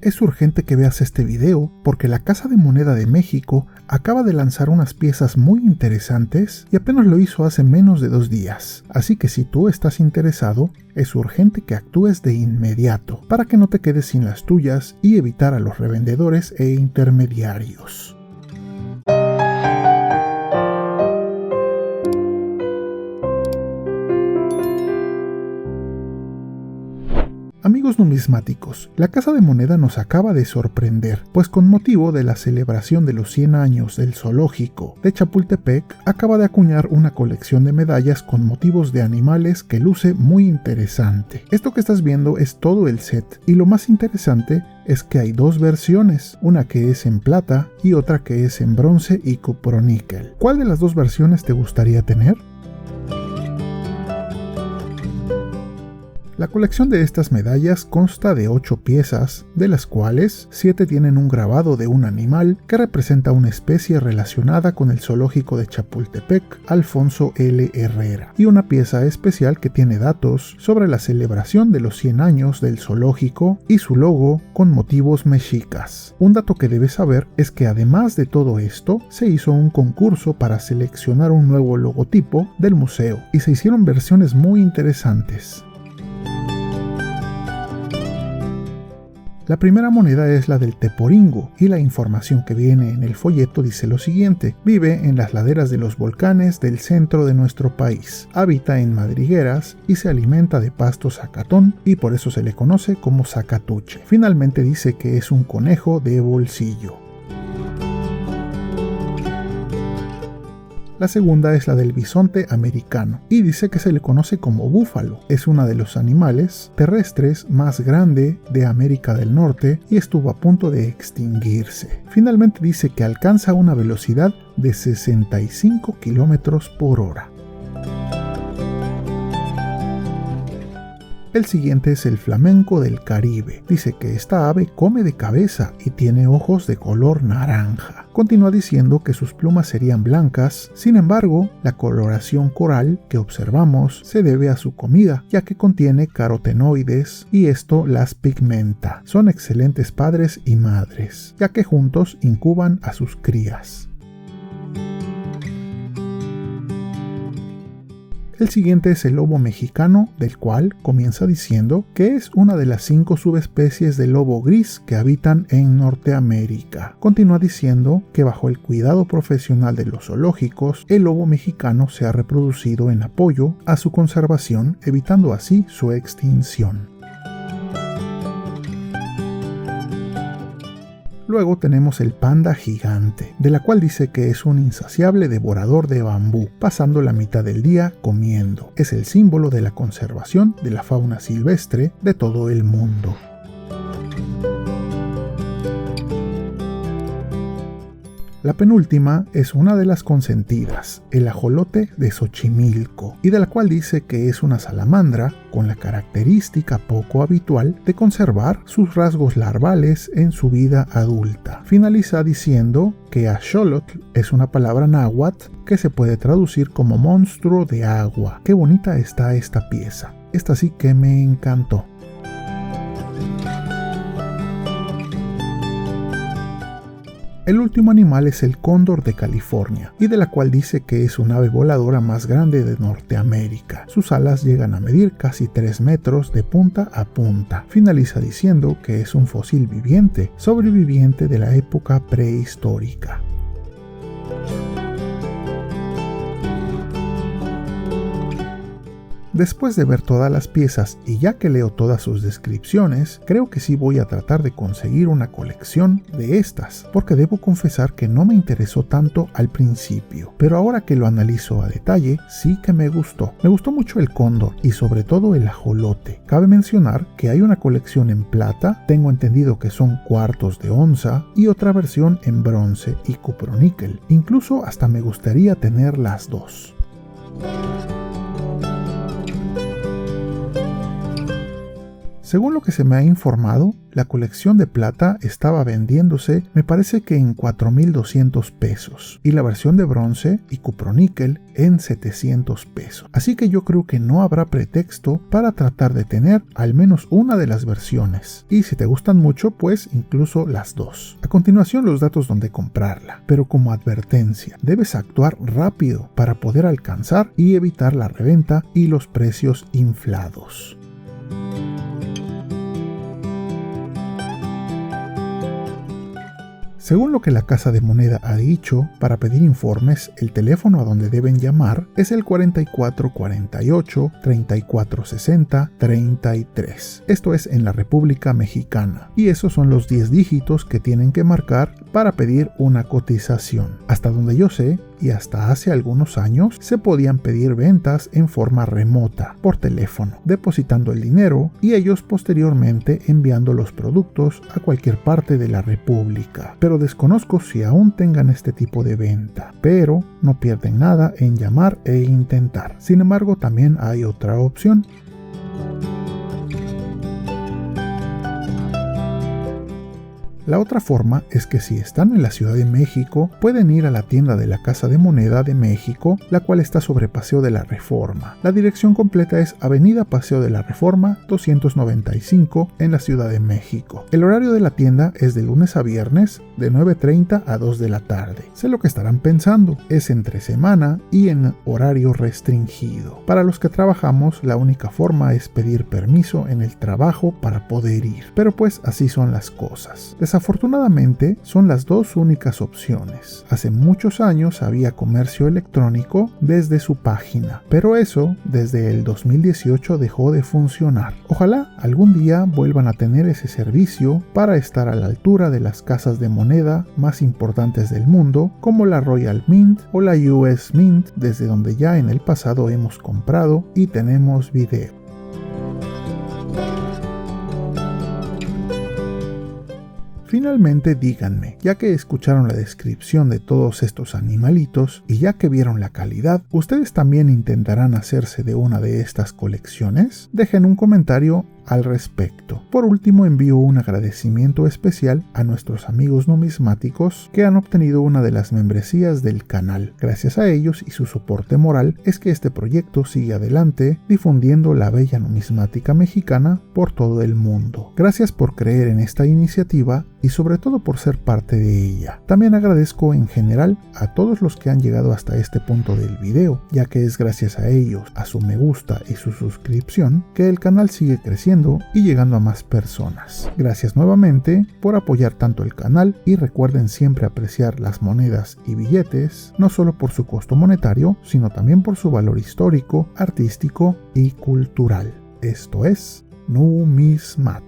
Es urgente que veas este video porque la Casa de Moneda de México acaba de lanzar unas piezas muy interesantes y apenas lo hizo hace menos de 2 días. Así que si tú estás interesado, es urgente que actúes de inmediato para que no te quedes sin las tuyas y evitar a los revendedores e intermediarios. Amigos numismáticos, la Casa de Moneda nos acaba de sorprender, pues con motivo de la celebración de los 100 años del zoológico de Chapultepec, acaba de acuñar una colección de medallas con motivos de animales que luce muy interesante. Esto que estás viendo es todo el set, y lo más interesante es que hay 2 versiones, una que es en plata y otra que es en bronce y cuproníquel. ¿Cuál de las 2 versiones te gustaría tener? La colección de estas medallas consta de 8 piezas, de las cuales 7 tienen un grabado de un animal que representa una especie relacionada con el zoológico de Chapultepec, Alfonso L. Herrera, y una pieza especial que tiene datos sobre la celebración de los 100 años del zoológico y su logo con motivos mexicas. Un dato que debes saber es que además de todo esto, se hizo un concurso para seleccionar un nuevo logotipo del museo y se hicieron versiones muy interesantes. La primera moneda es la del Teporingo, y la información que viene en el folleto dice lo siguiente: vive en las laderas de los volcanes del centro de nuestro país, habita en madrigueras y se alimenta de pasto zacatón, y por eso se le conoce como zacatuche. Finalmente dice que es un conejo de bolsillo. La segunda es la del bisonte americano, y dice que se le conoce como búfalo. Es uno de los animales terrestres más grande de América del Norte y estuvo a punto de extinguirse. Finalmente dice que alcanza una velocidad de 65 km/h. El siguiente es el flamenco del Caribe. Dice que esta ave come de cabeza y tiene ojos de color naranja. Continúa diciendo que sus plumas serían blancas, sin embargo, la coloración coral que observamos se debe a su comida, ya que contiene carotenoides y esto las pigmenta. Son excelentes padres y madres, ya que juntos incuban a sus crías. El siguiente es el lobo mexicano, del cual comienza diciendo que es una de las 5 subespecies de lobo gris que habitan en Norteamérica. Continúa diciendo que bajo el cuidado profesional de los zoológicos, el lobo mexicano se ha reproducido en apoyo a su conservación, evitando así su extinción. Luego tenemos el panda gigante, de la cual dice que es un insaciable devorador de bambú, pasando la mitad del día comiendo. Es el símbolo de la conservación de la fauna silvestre de todo el mundo. La penúltima es una de las consentidas, el ajolote de Xochimilco, y de la cual dice que es una salamandra con la característica poco habitual de conservar sus rasgos larvales en su vida adulta. Finaliza diciendo que axolotl es una palabra náhuatl que se puede traducir como monstruo de agua. Qué bonita está esta pieza. Esta sí que me encantó. El último animal es el cóndor de California, y de la cual dice que es un ave voladora más grande de Norteamérica. Sus alas llegan a medir casi 3 metros de punta a punta. Finaliza diciendo que es un fósil viviente, sobreviviente de la época prehistórica. Después de ver todas las piezas y ya que leo todas sus descripciones, creo que sí voy a tratar de conseguir una colección de estas, porque debo confesar que no me interesó tanto al principio, pero ahora que lo analizo a detalle, sí que me gustó. Me gustó mucho el cóndor y sobre todo el ajolote. Cabe mencionar que hay una colección en plata, tengo entendido que son cuartos de onza, y otra versión en bronce y cuproníquel. Incluso hasta me gustaría tener las 2. Según lo que se me ha informado, la colección de plata estaba vendiéndose, me parece que en 4,200 pesos, y la versión de bronce y cuproníquel en 700 pesos. Así que yo creo que no habrá pretexto para tratar de tener al menos una de las versiones, y si te gustan mucho, pues incluso las dos. A continuación, los datos donde comprarla, pero como advertencia, debes actuar rápido para poder alcanzar y evitar la reventa y los precios inflados. Según lo que la Casa de Moneda ha dicho, para pedir informes, el teléfono a donde deben llamar es el 4448-3460-33. Esto es en la República Mexicana. Y esos son los 10 dígitos que tienen que marcar para pedir una cotización. Hasta donde yo sé, y hasta hace algunos años, se podían pedir ventas en forma remota, por teléfono, depositando el dinero y ellos posteriormente enviando los productos a cualquier parte de la República. Pero desconozco si aún tengan este tipo de venta, pero no pierden nada en llamar e intentar. Sin embargo, también hay otra opción. La otra forma es que si están en la Ciudad de México, pueden ir a la tienda de la Casa de Moneda de México, la cual está sobre Paseo de la Reforma. La dirección completa es Avenida Paseo de la Reforma 295 en la Ciudad de México. El horario de la tienda es de lunes a viernes de 9:30 a 2 de la tarde. Sé lo que estarán pensando, es entre semana y en horario restringido. Para los que trabajamos, la única forma es pedir permiso en el trabajo para poder ir, pero pues así son las cosas. Desafortunadamente, son las dos únicas opciones. Hace muchos años había comercio electrónico desde su página, pero eso desde el 2018 dejó de funcionar. Ojalá algún día vuelvan a tener ese servicio para estar a la altura de las casas de moneda más importantes del mundo, como la Royal Mint o la US Mint, desde donde ya en el pasado hemos comprado y tenemos video. Finalmente díganme, ya que escucharon la descripción de todos estos animalitos y ya que vieron la calidad, ¿ustedes también intentarán hacerse de una de estas colecciones? Dejen un comentario al respecto. Por último, envío un agradecimiento especial a nuestros amigos numismáticos que han obtenido una de las membresías del canal. Gracias a ellos y su soporte moral es que este proyecto sigue adelante difundiendo la bella numismática mexicana por todo el mundo. Gracias por creer en esta iniciativa y sobre todo por ser parte de ella. También agradezco en general a todos los que han llegado hasta este punto del video, ya que es gracias a ellos, a su me gusta y su suscripción, que el canal sigue creciendo y llegando a más personas. Gracias nuevamente por apoyar tanto el canal y recuerden siempre apreciar las monedas y billetes, no solo por su costo monetario, sino también por su valor histórico, artístico y cultural. Esto es Numismat.